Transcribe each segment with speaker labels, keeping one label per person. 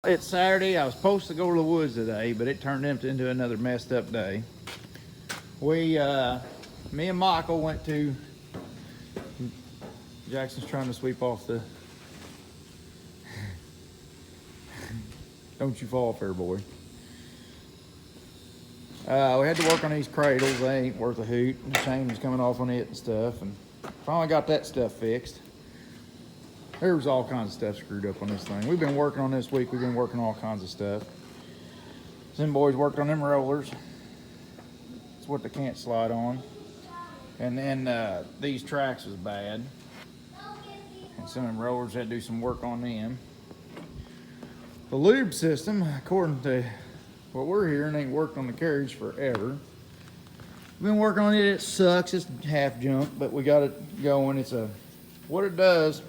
Speaker 1: It's Saturday. I was supposed to go to the woods today, but it turned into another messed up day. Me and Michael went to. Jackson's trying to sweep off the. Don't you fall fair, boy. We had to work on these cradles. They ain't worth a hoot. The chain was coming off on it and stuff, and finally got that stuff fixed. There was all kinds of stuff screwed up on this thing. We've been working on this week. We've been working on all kinds of stuff. Some boys worked on them rollers. It's what they can't slide on. And then these tracks was bad. And some of them rollers had to do some work on them. The lube system, according to what we're hearing, ain't worked on the carriage forever. We've been working on it. It sucks. It's half junk, but we got it going. What it does,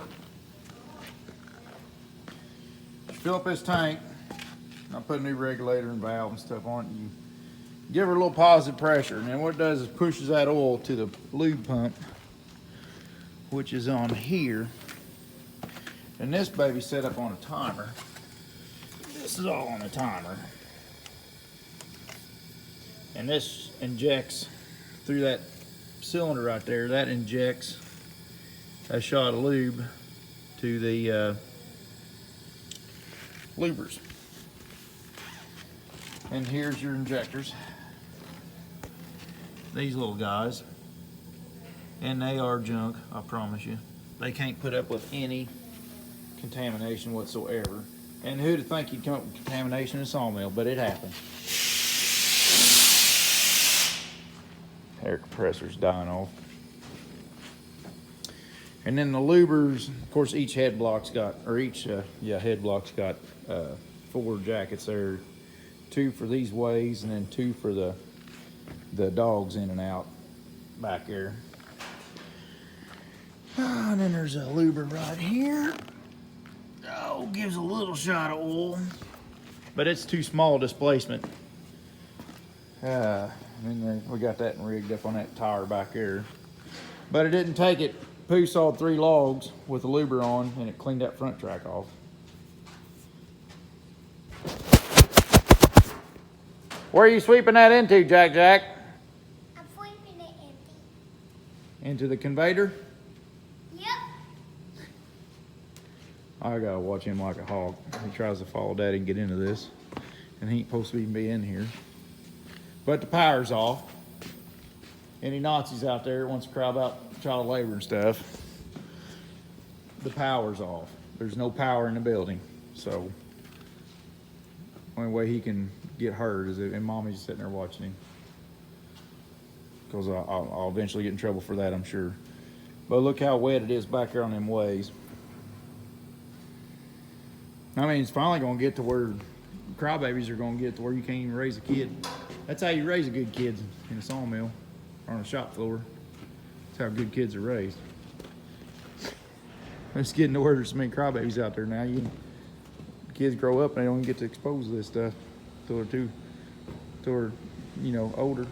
Speaker 1: you fill up this tank. I put a new regulator and valve and stuff on it. You give her a little positive pressure, and then what it does is pushes that oil to the lube pump, which is on here. And this baby's set up on a timer. This is all on a timer. And this injects through that cylinder right there. That injects a shot of lube to the lubers. And here's your injectors. These little guys. And they are junk, I promise you. They can't put up with any contamination whatsoever. And who'd have think you'd come up with contamination in a sawmill, but it happened. Air compressor's dying off. And then the lubers, of course, each head block's got 4 jackets there. 2 for these ways, and then 2 for the dogs in and out back there. And then there's a luber right here. Oh, gives a little shot of oil, but it's too small displacement. And then we got that rigged up on that tire back there. But it didn't take it. Pooh sawed 3 logs with the luber on, and it cleaned that front track off. Where are you sweeping that into, Jack?
Speaker 2: I'm sweeping it empty.
Speaker 1: Into the conveyor?
Speaker 2: Yep.
Speaker 1: I gotta watch him like a hawk. He tries to follow Daddy and get into this, and he ain't supposed to even be in here. But the power's off. Any Nazis out there wants to cry about child labor and stuff, the power's off. There's no power in the building, so the only way he can get hurt is if Mommy's sitting there watching him. Because I'll eventually get in trouble for that, I'm sure. But look how wet it is back there on them ways. I mean, it's finally going to get to where crybabies are going to get to where you can't even raise a kid. That's how you raise a good kid, in a sawmill or on a shop floor. That's how good kids are raised. It's getting to where there's so many crybabies out there now. Kids grow up and they don't even get to expose to this stuff till they're older.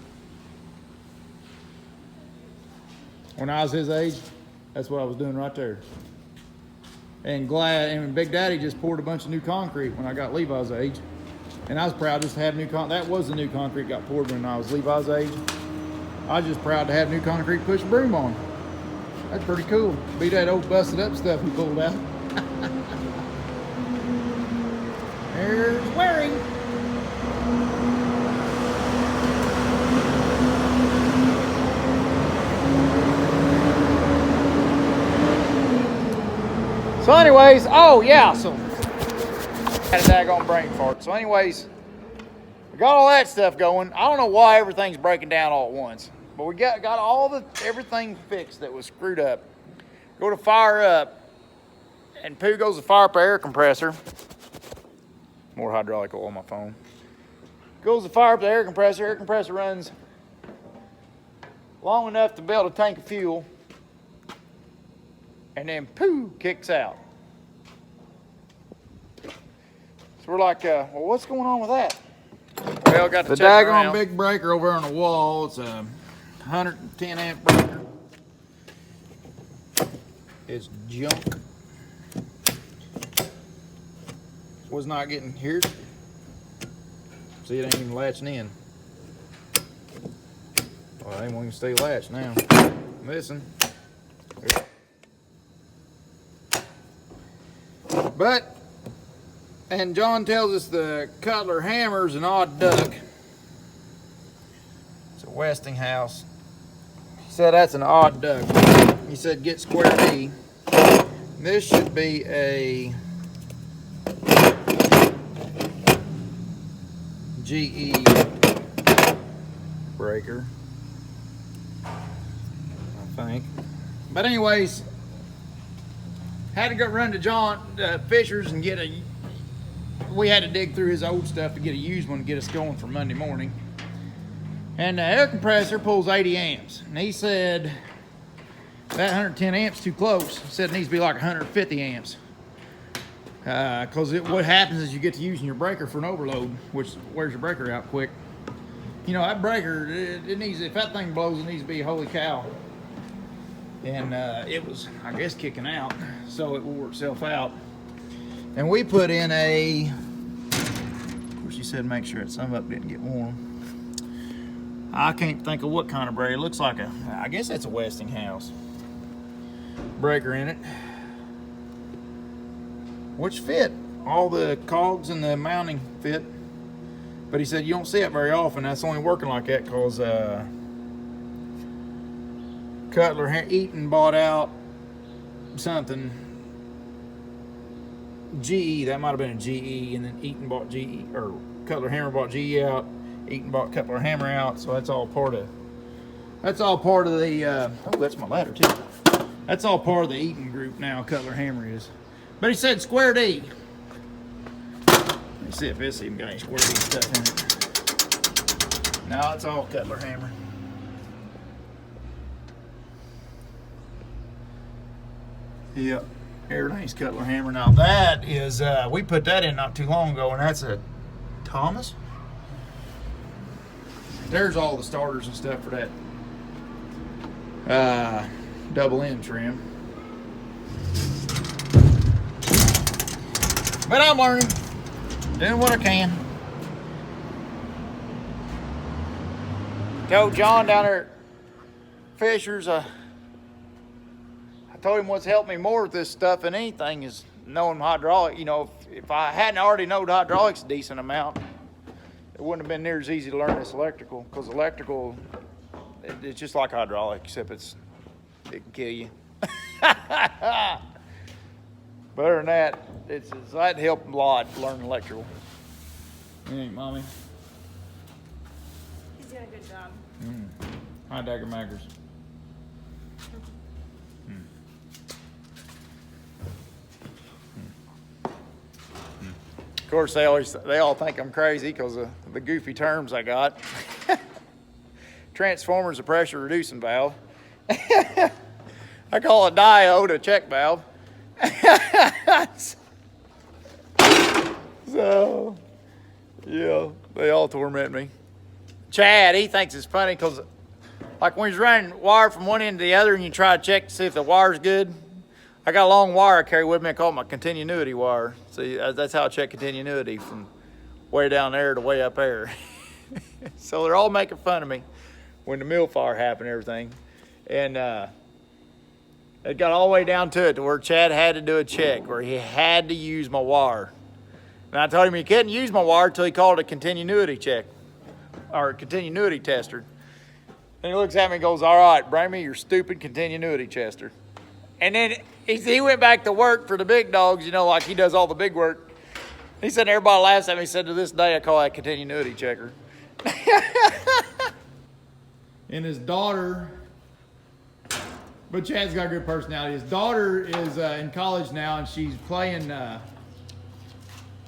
Speaker 1: When I was his age, that's what I was doing right there. And Big Daddy just poured a bunch of new concrete when I got Levi's age. And I was proud just to have new concrete. That was the new concrete got poured when I was Levi's age. I was just proud to have new concrete push broom on. That's pretty cool. Be that old busted up stuff he pulled out. There's Waring. So anyways, had a daggone brain fart. So anyways, we got all that stuff going. I don't know why everything's breaking down all at once, but we got everything fixed that was screwed up. Go to fire up, and Pooh goes to fire up an air compressor. More hydraulic oil on my phone. Goes to fire up the air compressor. Air compressor runs long enough to build a tank of fuel, and then Pooh kicks out. So we're like, well, what's going on with that? Well, got the daggone big breaker over on the wall. It's a 110 amp breaker. It's junk. was not getting here. See, it ain't even latching in. Well, it ain't even stay latched now. Listen. But, and John tells us the Cutler hammer's an odd duck. It's a Westinghouse. He said that's an odd duck. He said get square D. This should be a GE breaker, I think. But anyways, had to go run to John Fisher's and get a. We had to dig through his old stuff to get a used one to get us going for Monday morning. And the air compressor pulls 80 amps, and he said that 110 amps too close. He said it needs to be like 150 amps. Because what happens is you get to using your breaker for an overload, which wears your breaker out quick. You know, that breaker, it needs, if that thing blows, it needs to be holy cow. And it was, I guess, kicking out, so it wore itself out. And we put in a, of course, she said make sure that some of it didn't get warm. I can't think of what kind of breaker. It looks like a, I guess that's a Westinghouse breaker in it, which fit. All the cogs and the mounting fit. But he said you don't see it very often. That's only working like that because Cutler Eaton bought out something GE. That might have been a GE, and then Eaton bought GE, or Cutler Hammer bought GE out. Eaton bought Cutler Hammer out. So that's all part of. That's all part of the. Oh, that's my ladder too. That's all part of the Eaton group now. Cutler Hammer is. But he said square D. Let's see if this even got any square D stuff in it. No, it's all Cutler Hammer. Yep, everything's Cutler Hammer. Now that is, we put that in not too long ago, and that's a Thomas. There's all the starters and stuff for that double M trim. But I'm learning, doing what I can. Told John down there at Fisher's, I told him what's helped me more with this stuff than anything is knowing hydraulic. You know, if I hadn't already known hydraulics a decent amount, it wouldn't have been near as easy to learn this electrical. Because electrical, it's just like hydraulic, except it can kill you. But other than that, that helped a lot to learn electrical. You ain't, Mommy?
Speaker 3: He's doing a good job.
Speaker 1: Hi, Dagger Maggers. Of course, they all think I'm crazy because of the goofy terms I got. Transformer's a pressure reducing valve. I call a diode a check valve. So, yeah, they all torment me. Chad, he thinks it's funny because, like, when he's running wire from one end to the other and you try to check to see if the wire's good, I got a long wire I carry with me. I call it my continuity wire. See, that's how I check continuity from way down there to way up there. So they're all making fun of me when the mill fire happened and everything. And it got all the way down to it to where Chad had to do a check where he had to use my wire. And I told him he couldn't use my wire until he called it a continuity check or a continuity tester. And he looks at me and goes, "All right, bring me your stupid continuity tester." And then he went back to work for the big dogs, you know, like he does all the big work. He said, everybody laughs at me. He said, to this day, I call that continuity checker. And his daughter, but Chad's got a good personality. His daughter is in college now, and she's playing,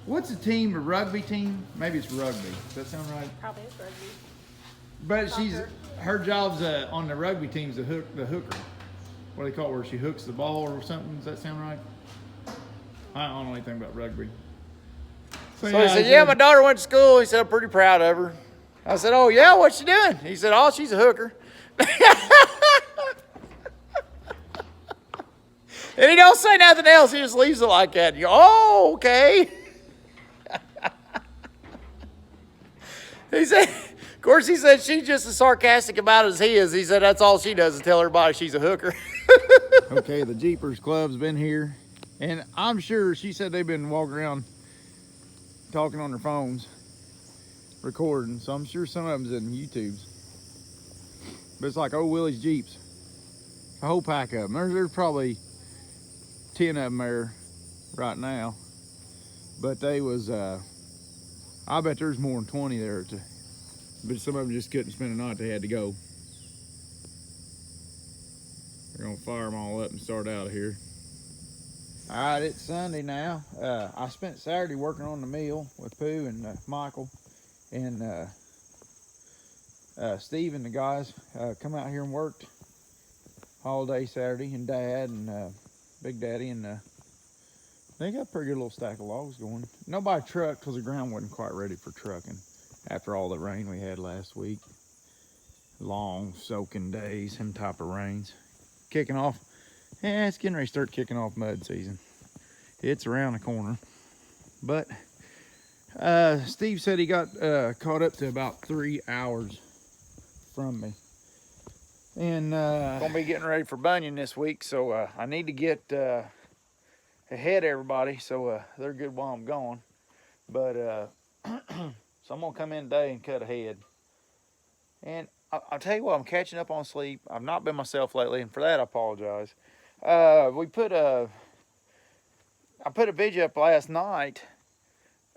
Speaker 1: what's the team, a rugby team? Maybe it's rugby. Does that sound right?
Speaker 3: Probably is rugby.
Speaker 1: But
Speaker 3: Soccer.
Speaker 1: her job's on the rugby team's the hooker. What do they call it, where she hooks the ball or something? Does that sound right? I don't know anything about rugby. So he said, yeah, my daughter went to school. He said, I'm pretty proud of her. I said, oh, yeah, what's she doing? He said, oh, she's a hooker. And he don't say nothing else. He just leaves it like that. You go, oh, okay. He said, of course, he said she's just as sarcastic about it as he is. He said that's all she does is tell everybody she's a hooker. Okay, the Jeepers Club's been here, and I'm sure she said they've been walking around talking on their phones, recording, so I'm sure some of them's in YouTube's. But it's like old Willie's Jeeps. A whole pack of them. There's probably 10 of them there right now. But they was, I bet there's more than 20 there. But some of them just couldn't spend the night. They had to go. We're gonna fire them all up and start out of here. All right, it's Sunday now. I spent Saturday working on the meal with Pooh and Michael. And Steve and the guys come out here and worked all day Saturday, and Dad and Big Daddy, and they got a pretty good little stack of logs going. Nobody trucked because the ground wasn't quite ready for trucking after all the rain we had last week. Long soaking days, them type of rains. Kicking off, yeah, it's getting ready to start kicking off mud season. It's around the corner. But Steve said he got caught up to about 3 hours from me. And gonna be getting ready for bunion this week, so I need to get ahead of everybody so they're good while I'm gone. But so I'm gonna come in today and cut ahead. And I'll tell you what, I'm catching up on sleep. I've not been myself lately, and for that I apologize. I put a video up last night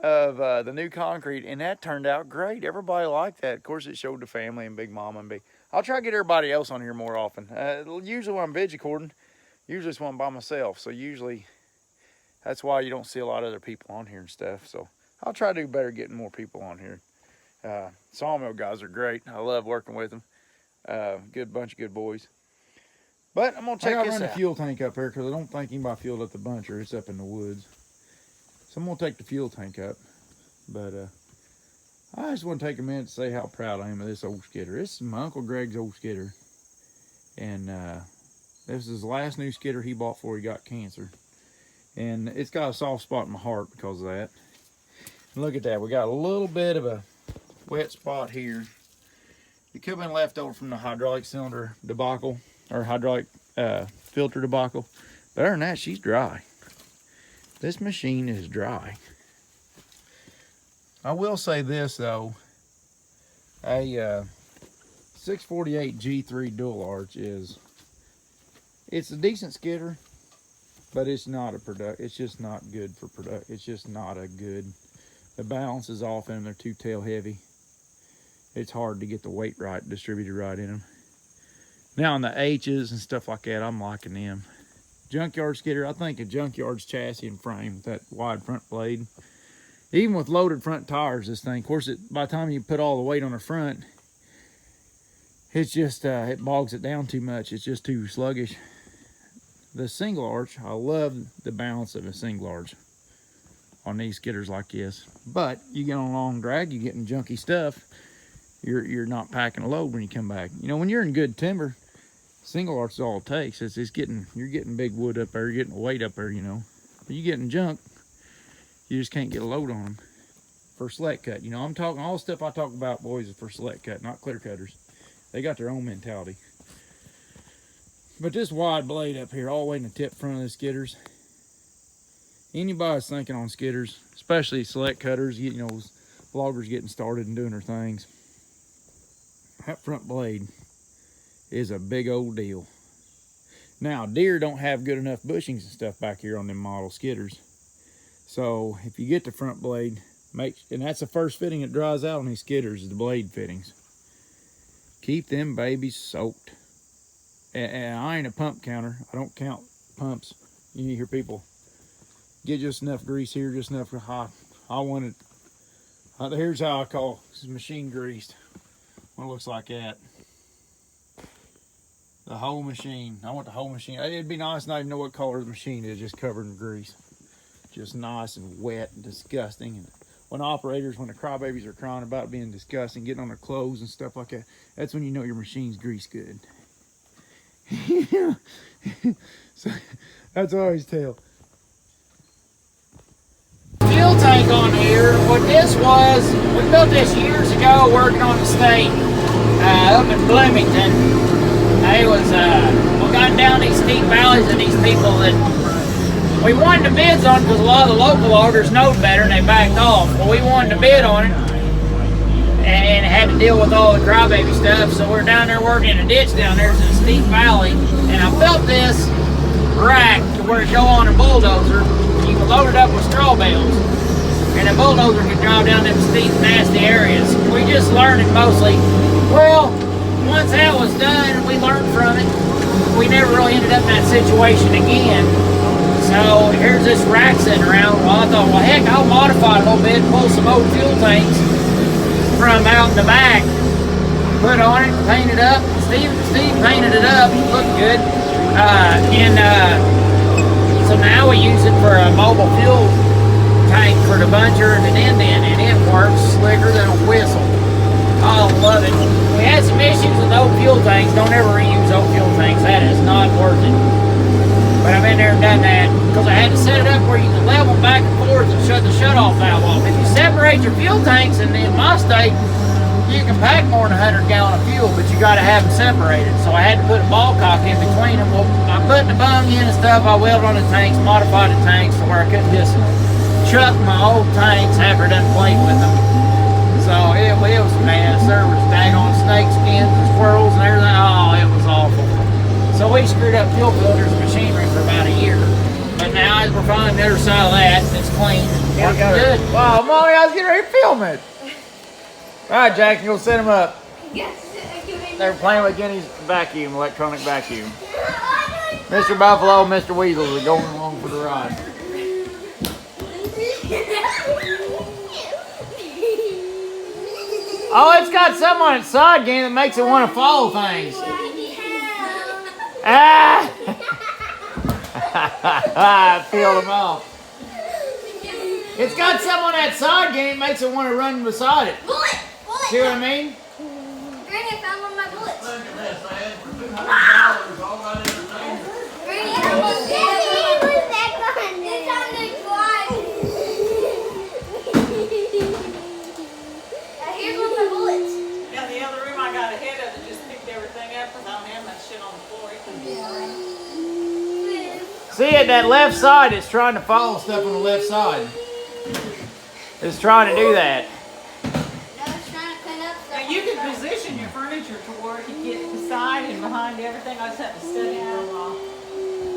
Speaker 1: of the new concrete, and that turned out great. Everybody liked that. Of course, it showed the family and Big Mama and Big. I'll try to get everybody else on here more often. Usually when I'm veg recording, usually it's when I'm by myself. So usually that's why you don't see a lot of other people on here and stuff. So I'll try to do better getting more people on here. Sawmill guys are great. I love working with them. Good bunch of good boys. But I'm gonna check this out. I gotta run the fuel tank up here because I don't think anybody filled up the buncher. It's up in the woods. So I'm gonna take the fuel tank up. But I just want to take a minute to say how proud I am of this old skidder. This is my Uncle Greg's old skidder. And this is the last new skidder he bought before he got cancer. And it's got a soft spot in my heart because of that. And look at that. We got a little bit of a wet spot here. It could have been left over from the hydraulic cylinder debacle, or hydraulic filter debacle. But other than that, she's dry. This machine is dry. I will say this though, a 648 G3 dual arch it's a decent skidder, but it's not it's just not good for product. It's just not a good, the balance is off in them. They're too tail heavy. It's hard to get the weight right, distributed right in them. Now on the H's and stuff like that, I'm liking them. Junkyard skidder, I think a junkyard's chassis and frame with that wide front blade. Even with loaded front tires, this thing, of course, by the time you put all the weight on the front, it's just, it bogs it down too much. It's just too sluggish. The single arch, I love the balance of a single arch on these skidders like this. But you get on a long drag, you're getting junky stuff. You're not packing a load when you come back. You know, when you're in good timber, single arch is all it takes. You're getting big wood up there, you're getting weight up there, you know. But you're getting junk, you just can't get a load on them. For select cut, you know, I'm talking, all the stuff I talk about, boys, is for select cut, not clear cutters. They got their own mentality. But this wide blade up here, all the way in the tip front of the skidders, anybody's thinking on skidders, especially select cutters, you know, loggers getting started and doing their things, that front blade is a big old deal. Now, deer don't have good enough bushings and stuff back here on them model skidders. So if you get the front blade, and that's the first fitting that dries out on these skidders, is the blade fittings. Keep them babies soaked. And I ain't a pump counter. I don't count pumps. You hear people get just enough grease here, just enough hot. I want it. Here's how I call this machine greased. What it looks like that. The whole machine. I want the whole machine. It'd be nice not even know what color the machine is, just covered in grease. Just nice and wet and disgusting. And when the crybabies are crying about being disgusting, getting on their clothes and stuff like that, that's when you know your machine's greased good. So that's what I always tell. Fuel tank on here.
Speaker 3: here. What this was, we built this years ago working on the state up in Bloomington. It was, we got down these steep valleys and these people that we wanted the bids on because a lot of the local loggers knowed better and they backed off. Well, we wanted to bid on it and had to deal with all the crybaby stuff. So we're down there working in a ditch down there. It's a steep valley. And I built this rack to where it go on a bulldozer. You can load it up with straw bales. And a bulldozer can drive down them steep, nasty areas. We just learned it mostly. Well, once that was done, we learned from it. We never really ended up in that situation again. So here's this rack sitting around. Well, I thought, well, heck, I'll modify it a little bit, pull some old fuel tanks from out in the back, put on it, paint it up. Steve painted it up, it looked good. So now we use it for a mobile fuel tank for the buncher and an indent, and it works slicker than a whistle. I love it. We had some issues with old fuel tanks. Don't ever reuse old fuel tanks. That is not worth it. But I've been there and done that because I had to set it up where you can level back and forth and shut the shutoff valve off. If you separate your fuel tanks, and in my state, you can pack more than 100 gallons of fuel, but you got to have them separated. So I had to put a ball cock in between them. Well, I put the bung in and stuff. I welded on the tanks, modified the tanks to where I couldn't just chuck my old tanks after I done played with them. So it was a mess. There was daggone snake skins and squirrels and everything. Oh, it was awful. So we screwed up fuel filters and machinery for about a year. But now as we're finding the other side of that, it's clean. Working good.
Speaker 1: Wow, Mommy, I was getting ready to film it. All right, Jackson, go set him up. They were playing with Jenny's vacuum, electronic vacuum. Mr. Buffalo, Mr. Weasel are going along for the ride. Oh, it's got something on its side, game that makes it want to follow things. Ah! I peeled them off. It's got something on that side, game that makes it want to run beside it.
Speaker 2: Bullet!
Speaker 1: See what I mean?
Speaker 2: Granny, I found one of my bullets.
Speaker 1: Look at this, I had for $200 all right entertainment.
Speaker 2: Granny, I almost did it. What's that gun? It's on the quad. Here's one of my bullets.
Speaker 4: Yeah, the other room I got ahead of it just picked everything up because I don't have that shit on the floor. It can be
Speaker 1: See it, that left side is trying to follow stuff on the left side. It's trying to do that.
Speaker 4: Now you can position your furniture to where you get beside and behind everything. I just have to study it for a while.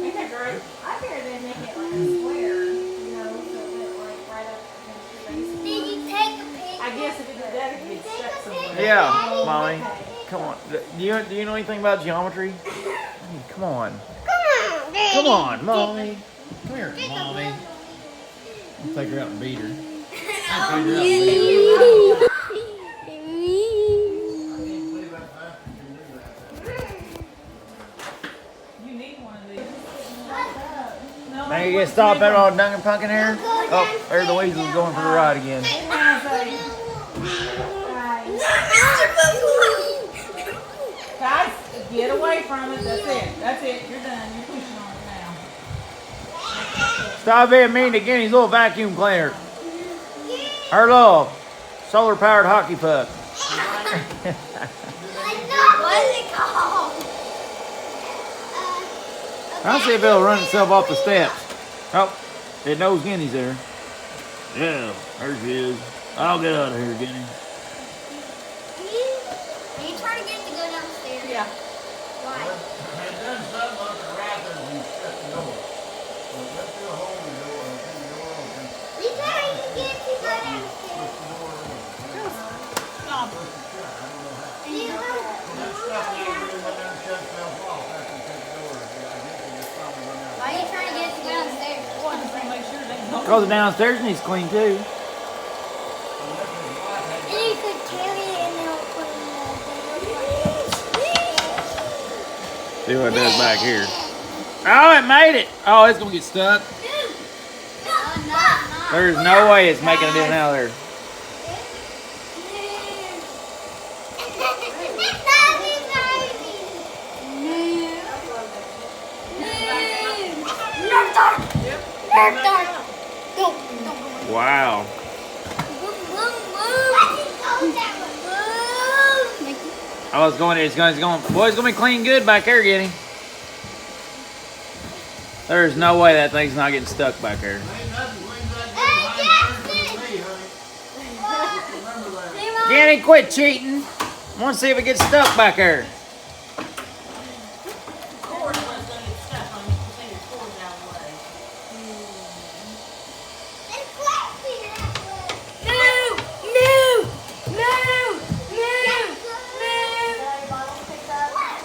Speaker 4: Ain't that great?
Speaker 5: I figured they'd make it like a square, you know, so that like right up against your base.
Speaker 2: Did you take a picture?
Speaker 4: I guess if you did that, it could be stuck somewhere.
Speaker 1: Yeah, Mommy. Come on. Do you know anything about geometry? Come on. Come on, Mommy. Come here, Mommy. I'll take her out and beat her. I'll take her out and beat her.
Speaker 4: You need one of these. No,
Speaker 1: Now you get stopped at all Dunkin' Pumpkin here? Oh, there's the weasels going for the ride again.
Speaker 4: guys, get away from it. That's it. That's it. You're done. You're pushing on it now.
Speaker 1: Stop being mean to Guinea's little vacuum cleaner. Her little solar powered hockey puck.
Speaker 2: What's it called?
Speaker 1: I'll see if it'll run itself off the steps. Oh, it knows Guinea's there. Yeah, there she is. I'll get out of here, Guinea.
Speaker 2: Are you trying to get it to go downstairs?
Speaker 4: Yeah.
Speaker 2: Why?
Speaker 1: It done something on the rafters and shut the door. So let's do a hole in the door and keep the door open.
Speaker 2: You trying to get it to go downstairs?
Speaker 1: Push the door open.
Speaker 4: Stop.
Speaker 1: Push it shut. I don't know how.
Speaker 2: Do you know?
Speaker 1: That stuff in the other room went down and shut itself off after you shut the door. I guess it just probably run out.
Speaker 2: Why are you trying to get it to go downstairs?
Speaker 4: Well, just to make sure they don't.
Speaker 1: Because the downstairs needs clean too.
Speaker 2: And you could carry it and they'll put it
Speaker 1: See what it does back here. Oh, it made it. Oh, it's going to get stuck. There's no way it's making it in and out of there.
Speaker 2: Nerf dart! Nerf dart! Don't.
Speaker 1: Wow.
Speaker 3: Oh, it's going. Boy, it's gonna be clean good back there, Getty. There's no way that thing's not getting stuck back there. Getty, quit cheating. I want to see if it gets stuck back there.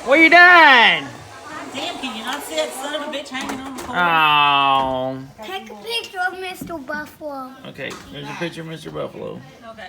Speaker 3: What you done?
Speaker 4: Damn, can you not see that son of a bitch hanging on the pole?
Speaker 3: Oh.
Speaker 2: Take a picture of Mr. Buffalo.
Speaker 3: Okay, there's a picture of Mr. Buffalo.
Speaker 4: Okay.